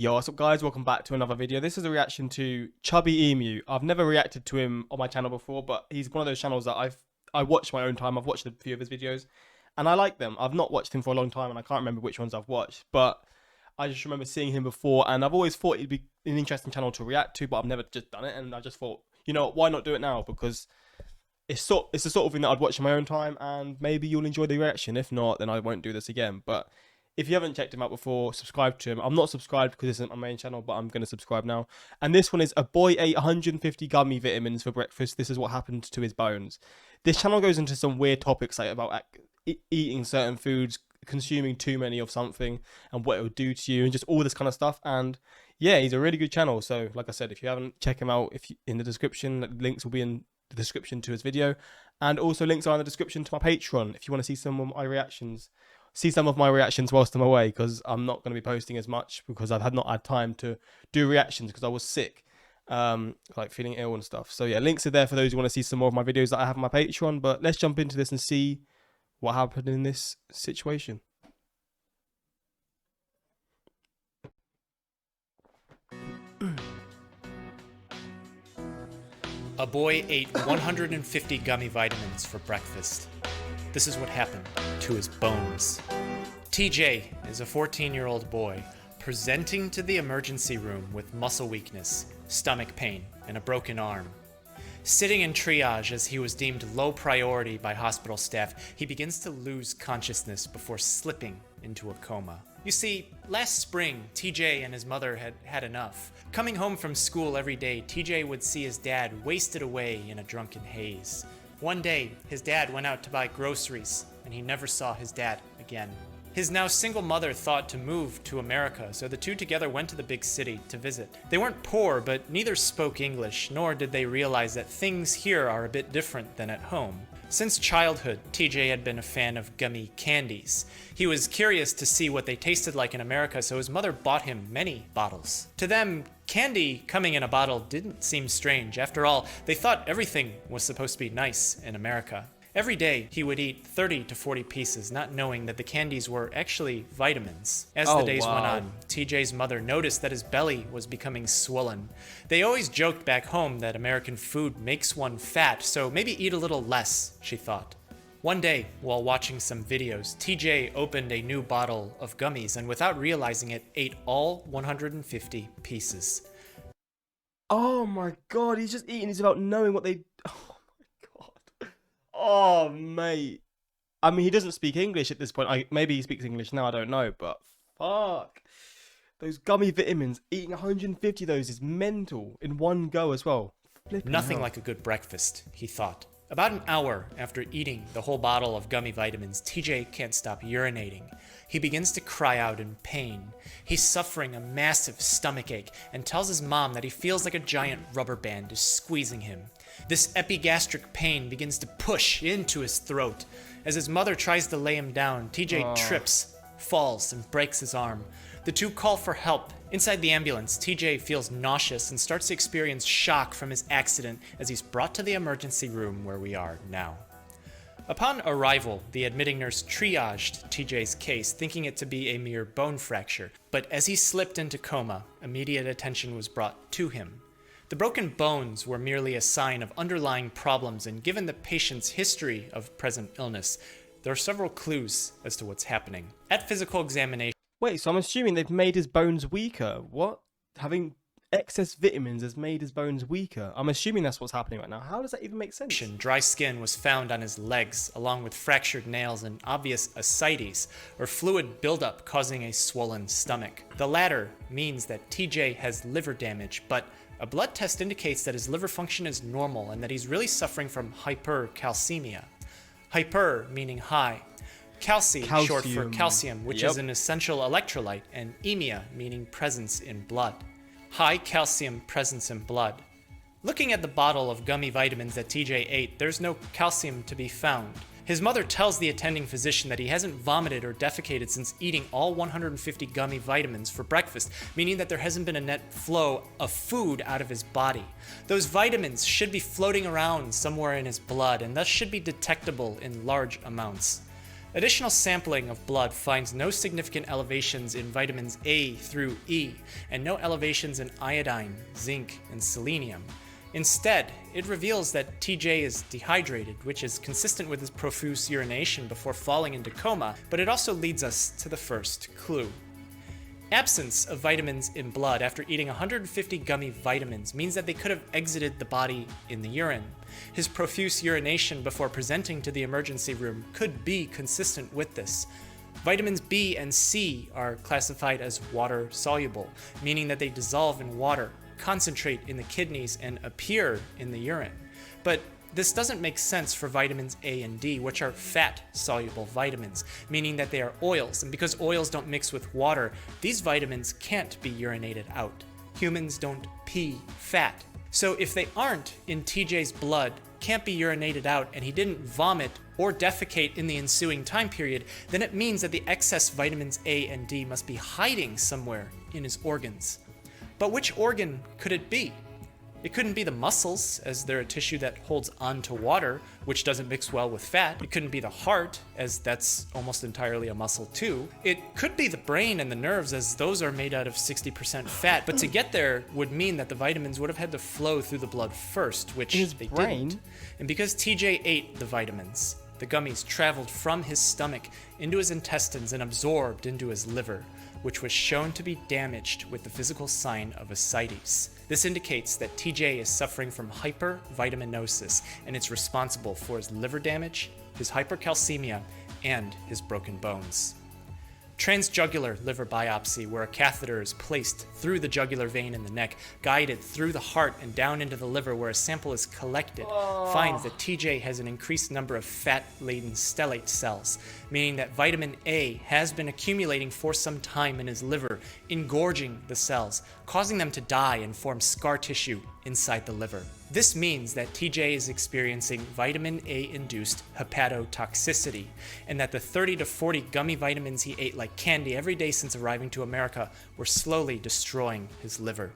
Yo, what's up guys, welcome back to another video. This is a reaction to Chubby Emu. I've never reacted to him on my channel before, but he's one of those channels that I watch my own time. I've watched a few of his videos and I like them. I've not watched him for a long time and I can't remember which ones I've watched, but I just remember seeing him before and I've always thought it'd be an interesting channel to react to, but I've never just done it, and I just thought, you know, why not do it now? Because it's the sort of thing that I'd watch in my own time and maybe you'll enjoy the reaction. If not, then I won't do this again. But if you haven't checked him out before, subscribe to him. I'm not subscribed because this isn't my main channel, but I'm going to subscribe now. And this one is a boy ate 150 gummy vitamins for breakfast. This is what happened to his bones. This channel goes into some weird topics like about eating certain foods, consuming too many of something, and what it will do to you, and just all this kind of stuff. And yeah, he's a really good channel. So like I said, if you haven't, check him out. In the description, links will be in the description to his video, and also links are in the description to my Patreon if you want to see some of my reactions. See some of my reactions whilst I'm away, because I'm not going to be posting as much because I've not had time to do reactions because I was sick, like feeling ill and stuff. So yeah, links are there for those who want to see some more of my videos that I have on my Patreon. But let's jump into this and see what happened in this situation. A boy ate 150 gummy vitamins for breakfast. This is what happened to his bones. TJ is a 14-year-old boy presenting to the emergency room with muscle weakness, stomach pain, and a broken arm. Sitting in triage as he was deemed low priority by hospital staff, he begins to lose consciousness before slipping into a coma. You see, last spring, TJ and his mother had had enough. Coming home from school every day, TJ would see his dad wasted away in a drunken haze. One day, his dad went out to buy groceries, and he never saw his dad again. His now single mother thought to move to America, so the two together went to the big city to visit. They weren't poor, but neither spoke English, nor did they realize that things here are a bit different than at home. Since childhood, TJ had been a fan of gummy candies. He was curious to see what they tasted like in America, so his mother bought him many bottles. To them, candy coming in a bottle didn't seem strange. After all, they thought everything was supposed to be nice in America. Every day, he would eat 30 to 40 pieces, not knowing that the candies were actually vitamins. As the days went on, TJ's mother noticed that his belly was becoming swollen. They always joked back home that American food makes one fat, so maybe eat a little less, she thought. One day, while watching some videos, TJ opened a new bottle of gummies and without realizing it, ate all 150 pieces. Oh my god, he's just eating these without knowing what they... Oh, mate. I mean, he doesn't speak English at this point. Maybe he speaks English now, I don't know. But fuck. Those gummy vitamins, eating 150 of those is mental in one go as well. Nothing like a good breakfast, he thought. About an hour after eating the whole bottle of gummy vitamins, TJ can't stop urinating. He begins to cry out in pain. He's suffering a massive stomach ache and tells his mom that he feels like a giant rubber band is squeezing him. This epigastric pain begins to push into his throat. As his mother tries to lay him down, TJ trips, falls, and breaks his arm. The two call for help. Inside the ambulance, TJ feels nauseous and starts to experience shock from his accident as he's brought to the emergency room where we are now. Upon arrival, the admitting nurse triaged TJ's case, thinking it to be a mere bone fracture, but as he slipped into coma, immediate attention was brought to him. The broken bones were merely a sign of underlying problems, and given the patient's history of present illness, there are several clues as to what's happening. At physical examination... Wait, so I'm assuming they've made his bones weaker. What? Having excess vitamins has made his bones weaker. I'm assuming that's what's happening right now. How does that even make sense? Dry skin was found on his legs, along with fractured nails and obvious ascites, or fluid buildup causing a swollen stomach. The latter means that TJ has liver damage, but a blood test indicates that his liver function is normal and that he's really suffering from hypercalcemia. Hyper meaning high. Calci, short for calcium, which is an essential electrolyte, and emia, meaning presence in blood. High calcium presence in blood. Looking at the bottle of gummy vitamins that TJ ate, there's no calcium to be found. His mother tells the attending physician that he hasn't vomited or defecated since eating all 150 gummy vitamins for breakfast, meaning that there hasn't been a net flow of food out of his body. Those vitamins should be floating around somewhere in his blood and thus should be detectable in large amounts. Additional sampling of blood finds no significant elevations in vitamins A through E, and no elevations in iodine, zinc, and selenium. Instead, it reveals that TJ is dehydrated, which is consistent with his profuse urination before falling into coma, but it also leads us to the first clue. Absence of vitamins in blood after eating 150 gummy vitamins means that they could have exited the body in the urine. His profuse urination before presenting to the emergency room could be consistent with this. Vitamins B and C are classified as water soluble, meaning that they dissolve in water, concentrate in the kidneys, and appear in the urine. But this doesn't make sense for vitamins A and D, which are fat-soluble vitamins, meaning that they are oils, and because oils don't mix with water, these vitamins can't be urinated out. Humans don't pee fat. So if they aren't in TJ's blood, can't be urinated out, and he didn't vomit or defecate in the ensuing time period, then it means that the excess vitamins A and D must be hiding somewhere in his organs. But which organ could it be? It couldn't be the muscles, as they're a tissue that holds onto water, which doesn't mix well with fat. It couldn't be the heart, as that's almost entirely a muscle too. It could be the brain and the nerves, as those are made out of 60% fat. But to get there would mean that the vitamins would have had to flow through the blood first, which they didn't. And because TJ ate the vitamins, the gummies traveled from his stomach into his intestines and absorbed into his liver, which was shown to be damaged with the physical sign of ascites. This indicates that TJ is suffering from hypervitaminosis, and it's responsible for his liver damage, his hypercalcemia, and his broken bones. Transjugular liver biopsy, where a catheter is placed through the jugular vein in the neck, guided through the heart and down into the liver where a sample is collected, finds that TJ has an increased number of fat-laden stellate cells, meaning that vitamin A has been accumulating for some time in his liver, engorging the cells, causing them to die and form scar tissue inside the liver. This means that TJ is experiencing vitamin A-induced hepatotoxicity, and that the 30 to 40 gummy vitamins he ate like candy every day since arriving to America were slowly destroying his liver.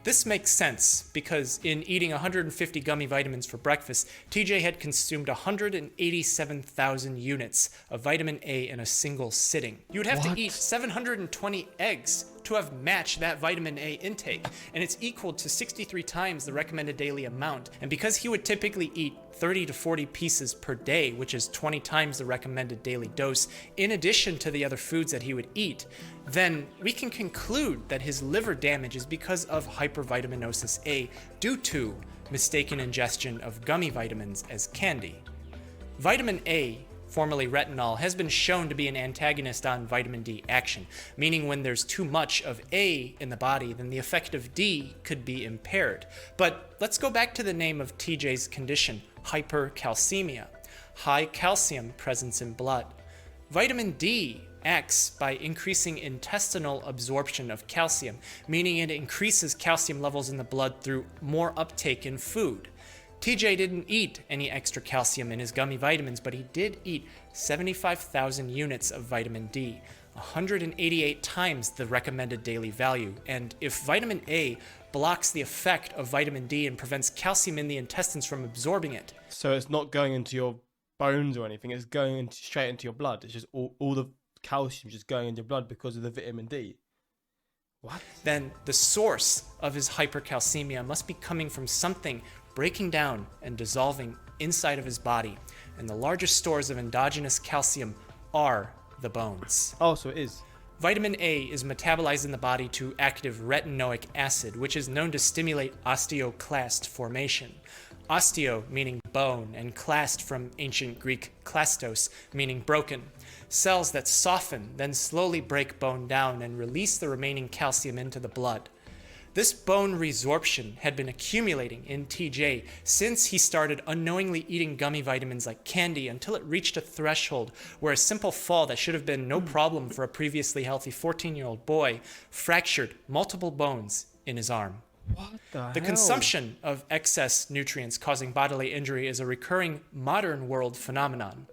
This makes sense because in eating 150 gummy vitamins for breakfast, TJ had consumed 187,000 units of vitamin A in a single sitting. You would have to eat 720 eggs to have matched that vitamin A intake, and it's equal to 63 times the recommended daily amount. And because he would typically eat 30 to 40 pieces per day, which is 20 times the recommended daily dose, in addition to the other foods that he would eat, then we can conclude that his liver damage is because of hypervitaminosis A due to mistaken ingestion of gummy vitamins as candy. Vitamin A, formerly retinol, has been shown to be an antagonist on vitamin D action, meaning when there's too much of A in the body, then the effect of D could be impaired. But let's go back to the name of TJ's condition, hypercalcemia, high calcium presence in blood. Vitamin D acts by increasing intestinal absorption of calcium, meaning it increases calcium levels in the blood through more uptake in food. TJ didn't eat any extra calcium in his gummy vitamins, but he did eat 75,000 units of vitamin D, 188 times the recommended daily value. And if vitamin A blocks the effect of vitamin D and prevents calcium in the intestines from absorbing it. So it's not going into your bones or anything, it's going straight into your blood. It's just all the calcium just going into your blood because of the vitamin D. What? Then the source of his hypercalcemia must be coming from something breaking down and dissolving inside of his body, and the largest stores of endogenous calcium are the bones. Oh, so it is. Vitamin A is metabolized in the body to active retinoic acid, which is known to stimulate osteoclast formation. Osteo meaning bone, and clast from ancient Greek klastos meaning broken. Cells that soften, then slowly break bone down and release the remaining calcium into the blood. This bone resorption had been accumulating in TJ since he started unknowingly eating gummy vitamins like candy until it reached a threshold where a simple fall that should have been no problem for a previously healthy 14-year-old boy fractured multiple bones in his arm. What the hell? The consumption of excess nutrients causing bodily injury is a recurring modern world phenomenon.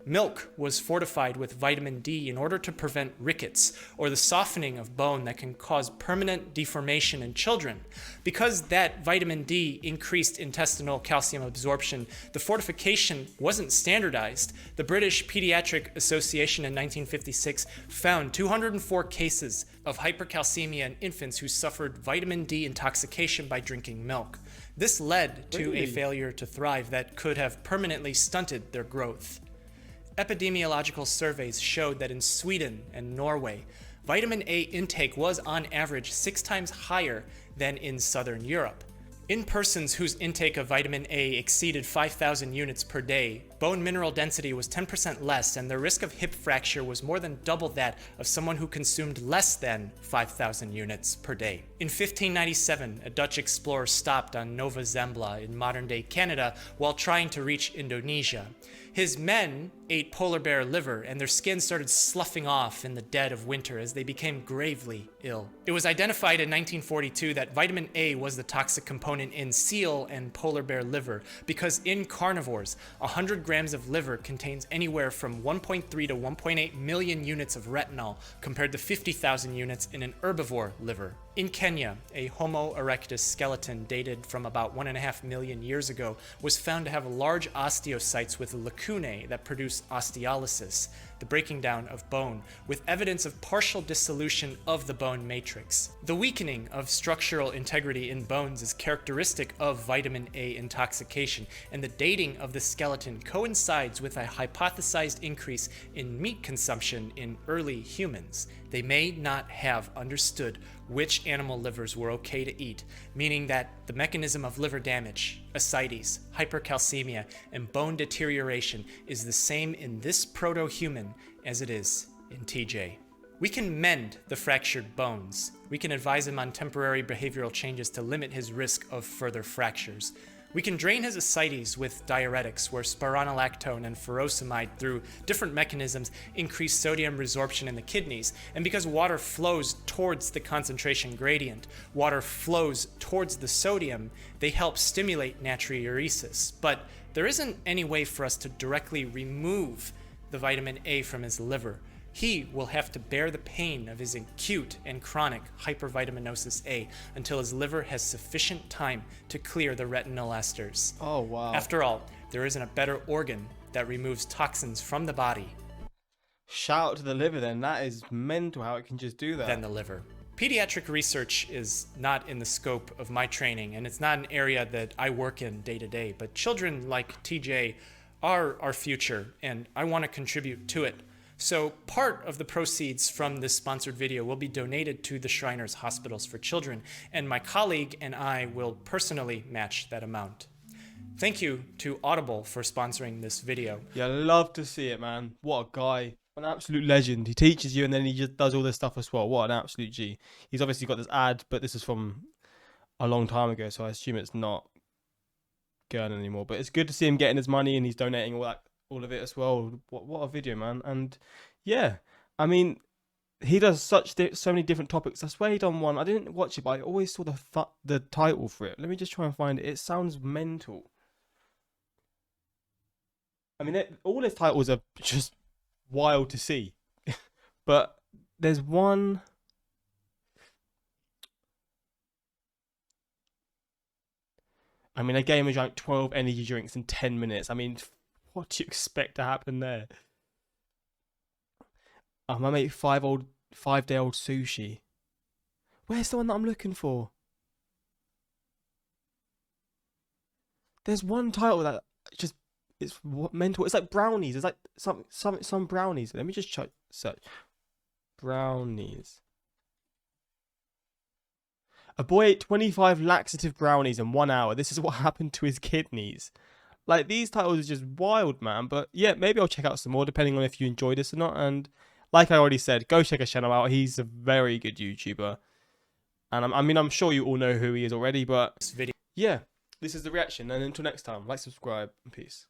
Milk was fortified with vitamin D in order to prevent rickets, or the softening of bone that can cause permanent deformation in children. Because that vitamin D increased intestinal calcium absorption, the fortification wasn't standardized. The British Pediatric Association in 1956 found 204 cases of hypercalcemia in infants who suffered vitamin D intoxication by drinking milk. This led to a failure to thrive that could have permanently stunted their growth. Epidemiological surveys showed that in Sweden and Norway, vitamin A intake was on average 6 times higher than in Southern Europe. In persons whose intake of vitamin A exceeded 5,000 units per day, bone mineral density was 10% less, and the risk of hip fracture was more than double that of someone who consumed less than 5,000 units per day. In 1597, a Dutch explorer stopped on Nova Zembla in modern-day Canada while trying to reach Indonesia. His men ate polar bear liver, and their skin started sloughing off in the dead of winter as they became gravely ill. It was identified in 1942 that vitamin A was the toxic component in seal and polar bear liver because in carnivores, 100 grams of liver contains anywhere from 1.3 to 1.8 million units of retinol compared to 50,000 units in an herbivore liver. In Kenya, a Homo erectus skeleton dated from about 1.5 million years ago was found to have large osteocytes with lacunae that produce osteolysis, the breaking down of bone, with evidence of partial dissolution of the bone matrix. The weakening of structural integrity in bones is characteristic of vitamin A intoxication, and the dating of the skeleton coincides with a hypothesized increase in meat consumption in early humans. They may not have understood which animal livers were okay to eat, meaning that the mechanism of liver damage, ascites, hypercalcemia, and bone deterioration is the same in this proto-human as it is in TJ. We can mend the fractured bones. We can advise him on temporary behavioral changes to limit his risk of further fractures. We can drain his ascites with diuretics, where spironolactone and furosemide, through different mechanisms, increase sodium resorption in the kidneys. And because water flows towards the concentration gradient, water flows towards the sodium, they help stimulate natriuresis. But there isn't any way for us to directly remove the vitamin A from his liver. He will have to bear the pain of his acute and chronic hypervitaminosis A until his liver has sufficient time to clear the retinol esters. Oh, wow. After all, there isn't a better organ that removes toxins from the body Shout out to the liver then. That is mental how it can just do that. than the liver. Pediatric research is not in the scope of my training, and it's not an area that I work in day to day, but children like TJ are our future, and I want to contribute to it. So part of the proceeds from this sponsored video will be donated to the Shriners Hospitals for Children, and my colleague and I will personally match that amount. Thank you to Audible for sponsoring this video. Yeah, love to see it, man. What a guy. An absolute legend. He teaches you and then he just does all this stuff as well. What an absolute G. He's obviously got this ad, but this is from a long time ago, so I assume it's not going anymore. But it's good to see him getting his money and he's donating all of it as well. What a video, man. And yeah, I mean, he does so many different topics. I swear he done one. I didn't watch it, but I always saw the title for it. Let me just try and find it. It sounds mental. I mean, all his titles are just wild to see. But there's one. I mean, I gave him like 12 energy drinks in 10 minutes. I mean, what do you expect to happen there? I made 5-day-old sushi. Where's the one that I'm looking for? There's one title that just it's mental. It's like brownies. It's like some brownies. Let me just search brownies. A boy ate 25 laxative brownies in 1 hour. This is what happened to his kidneys. Like, these titles are just wild, man. But yeah, maybe I'll check out some more depending on if you enjoy this or not. And like I already said, go check his channel out. He's a very good YouTuber. And I'm sure you all know who he is already. But yeah, this is the reaction. And until next time, like, subscribe, and peace.